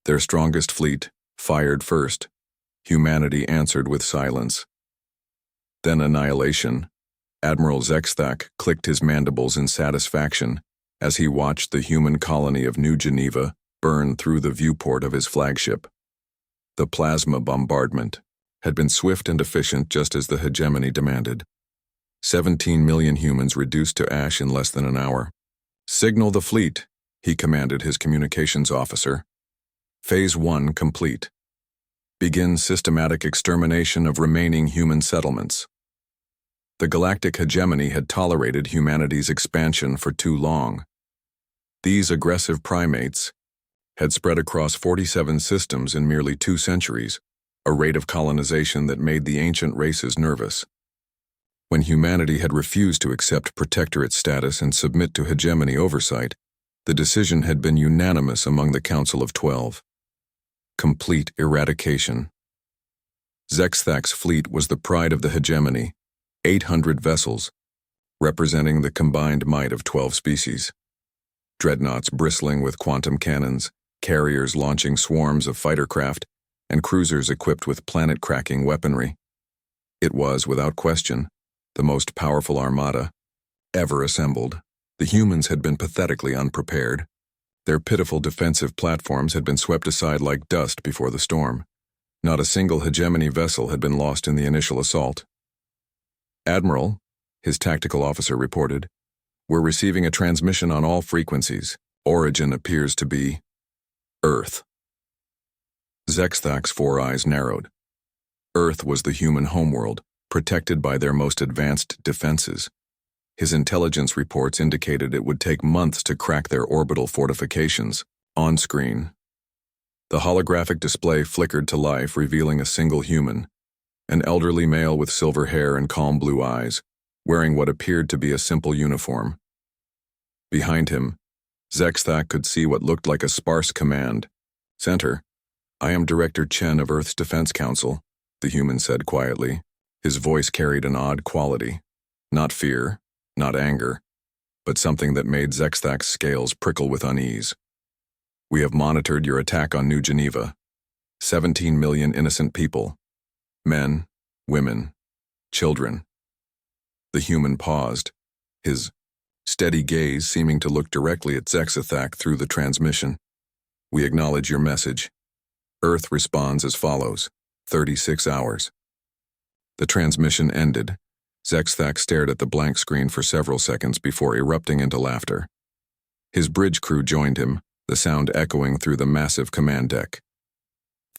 Their strongest fleet fired first. Humanity answered with silence. Then Annihilation. Admiral Zexthak clicked his mandibles in satisfaction as he watched the human colony of New Geneva burn through the viewport of his flagship. The plasma bombardment had been swift and efficient, just as the hegemony demanded. 17 million humans reduced to ash in less than an hour. "Signal the fleet," he commanded his communications officer. "Phase 1 complete. Begin systematic extermination of remaining human settlements." The galactic hegemony had tolerated humanity's expansion for too long. These aggressive primates had spread across 47 systems in merely 2 centuries, a rate of colonization that made the ancient races nervous. When humanity had refused to accept protectorate status and submit to hegemony oversight, the decision had been unanimous among the Council of 12. Complete eradication. Zexthak's fleet was the pride of the hegemony, 800 vessels, representing the combined might of 12 species. Dreadnoughts bristling with quantum cannons, carriers launching swarms of fighter craft, and cruisers equipped with planet-cracking weaponry. It was, without question, the most powerful armada ever assembled. The humans had been pathetically unprepared. Their pitiful defensive platforms had been swept aside like dust before the storm. Not a single hegemony vessel had been lost in the initial assault. "Admiral," his tactical officer reported, "we're receiving a transmission on all frequencies. Origin appears to be Earth." Zexthak's 4 eyes narrowed. Earth was the human homeworld, protected by their most advanced defenses. His intelligence reports indicated it would take months to crack their orbital fortifications. On screen, the holographic display flickered to life, revealing a single human, an elderly male with silver hair and calm blue eyes, wearing what appeared to be a simple uniform. Behind him, Zexthak could see what looked like a sparse command. "Center, I am Director Chen of Earth's Defense Council," the human said quietly. His voice carried an odd quality. Not fear, not anger, but something that made Zexthak's scales prickle with unease. "We have monitored your attack on New Geneva. 17 million innocent people. Men, women, children." The human paused, his steady gaze seeming to look directly at Zexthak through the transmission. "We acknowledge your message. Earth responds as follows: 36 hours. The transmission ended. Zexthak stared at the blank screen for several seconds before erupting into laughter. His bridge crew joined him, the sound echoing through the massive command deck.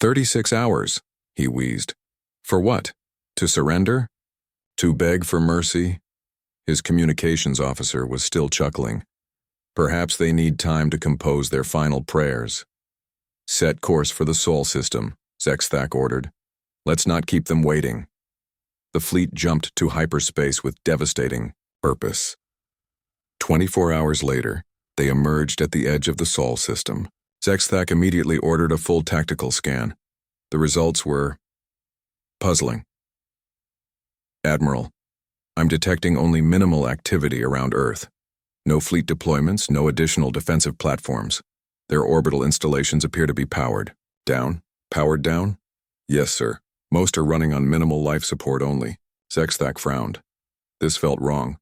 36 hours, he wheezed. For what? To surrender? To beg for mercy? His communications officer was still chuckling. Perhaps they need time to compose their final prayers. Set course for the Sol system, Zexthak ordered. Let's not keep them waiting. The fleet jumped to hyperspace with devastating purpose. 24 hours later, they emerged at the edge of the Sol system. Zexthak immediately ordered a full tactical scan. The results were puzzling. Admiral, I'm detecting only minimal activity around Earth. No fleet deployments, no additional defensive platforms. Their orbital installations appear to be powered. Down? Powered down? Yes, sir. Most are running on minimal life support only. Zexthak frowned. This felt wrong.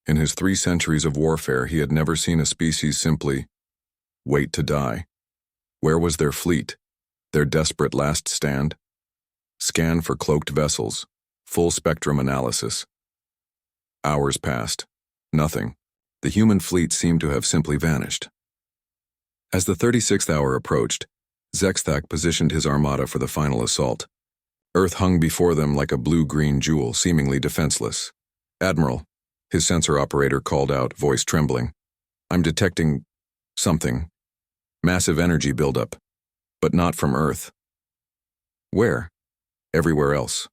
In his 3 centuries of warfare, he had never seen a species simply wait to die. Where was their fleet? Their desperate last stand? Scan for cloaked vessels. Full spectrum analysis. Hours passed. Nothing. The human fleet seemed to have simply vanished. As the 36th hour approached, Zexthak positioned his armada for the final assault. Earth hung before them like a blue-green jewel, seemingly defenseless. Admiral, his sensor operator called out, voice trembling. I'm detecting something. Massive energy buildup, but not from Earth. Where? Everywhere else.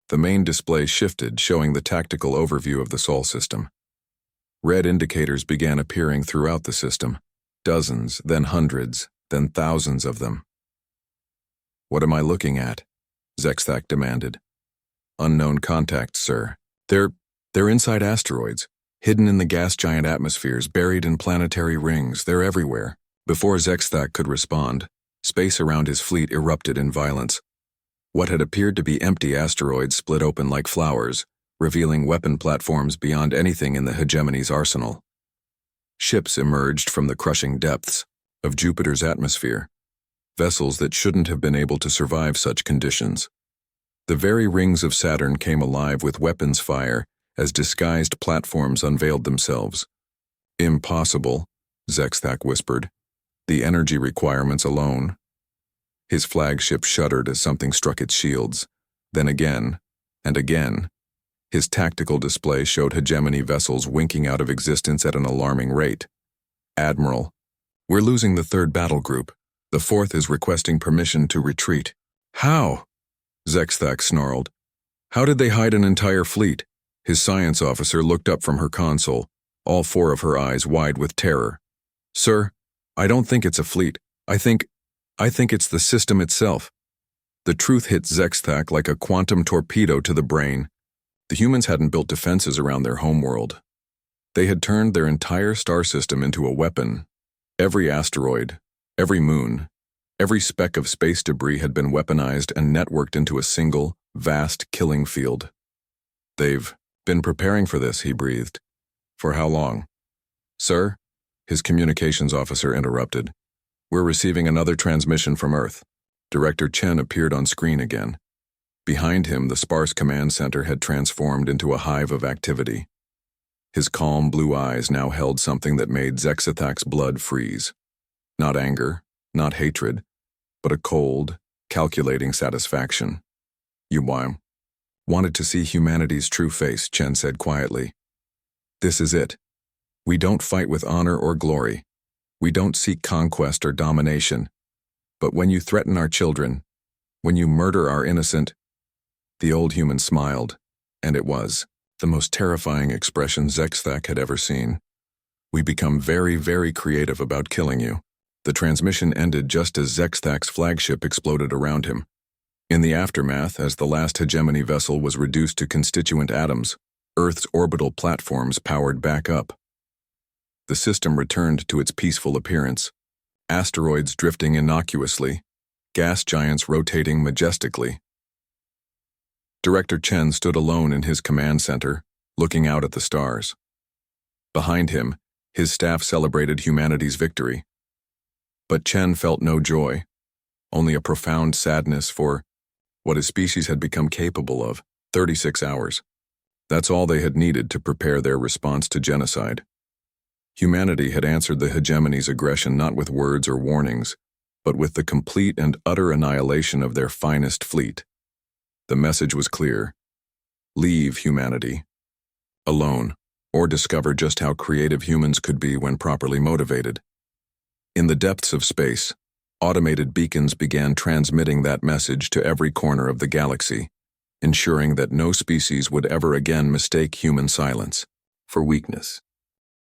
The main display shifted, showing the tactical overview of the Sol system. Red indicators began appearing throughout the system. Dozens, then hundreds, then thousands of them. What am I looking at? Zexthak demanded. Unknown contacts, sir. They're inside asteroids, hidden in the gas giant atmospheres, buried in planetary rings. They're everywhere. Before Zexthak could respond, Space around his fleet erupted in violence. What had appeared to be empty asteroids split open like flowers, revealing weapon platforms beyond anything in the hegemony's arsenal. Ships emerged from the crushing depths of Jupiter's atmosphere, vessels that shouldn't have been able to survive such conditions. The very rings of Saturn came alive with weapons fire as disguised platforms unveiled themselves. "Impossible," Zexthak whispered. "The energy requirements alone." His flagship shuddered as something struck its shields. Then again, and again. His tactical display showed hegemony vessels winking out of existence at an alarming rate. "Admiral, we're losing the third battle group. The fourth is requesting permission to retreat." "How?" Zexthak snarled. "How did they hide an entire fleet?" His science officer looked up from her console, all four of her eyes wide with terror. "Sir, I don't think it's a fleet. I think it's the system itself." The truth hit Zexthak like a quantum torpedo to the brain. The humans hadn't built defenses around their homeworld. They had turned their entire star system into a weapon. Every asteroid, every moon, every speck of space debris had been weaponized and networked into a single, vast killing field. "They've been preparing for this," he breathed. "For how long?" "Sir," his communications officer interrupted. "We're receiving another transmission from Earth." Director Chen appeared on screen again. Behind him, the sparse command center had transformed into a hive of activity. His calm blue eyes now held something that made Zexthak's blood freeze. Not anger, not hatred, but a cold, calculating satisfaction. "You wanted to see humanity's true face," Chen said quietly. "This is it. We don't fight with honor or glory. We don't seek conquest or domination. But when you threaten our children, when you murder our innocent..." The old human smiled, and it was the most terrifying expression Zexthak had ever seen. "We become very, very creative about killing you." The transmission ended just as Zexthak's flagship exploded around him. In the aftermath, as the last hegemony vessel was reduced to constituent atoms, Earth's orbital platforms powered back up. The system returned to its peaceful appearance. Asteroids drifting innocuously, gas giants rotating majestically. Director Chen stood alone in his command center, looking out at the stars. Behind him, his staff celebrated humanity's victory. But Chen felt no joy, only a profound sadness for what his species had become capable of. 36 hours. That's all they had needed to prepare their response to genocide. Humanity had answered the hegemony's aggression not with words or warnings, but with the complete and utter annihilation of their finest fleet. The message was clear. Leave humanity alone, or discover just how creative humans could be when properly motivated. In the depths of space, automated beacons began transmitting that message to every corner of the galaxy, ensuring that no species would ever again mistake human silence for weakness.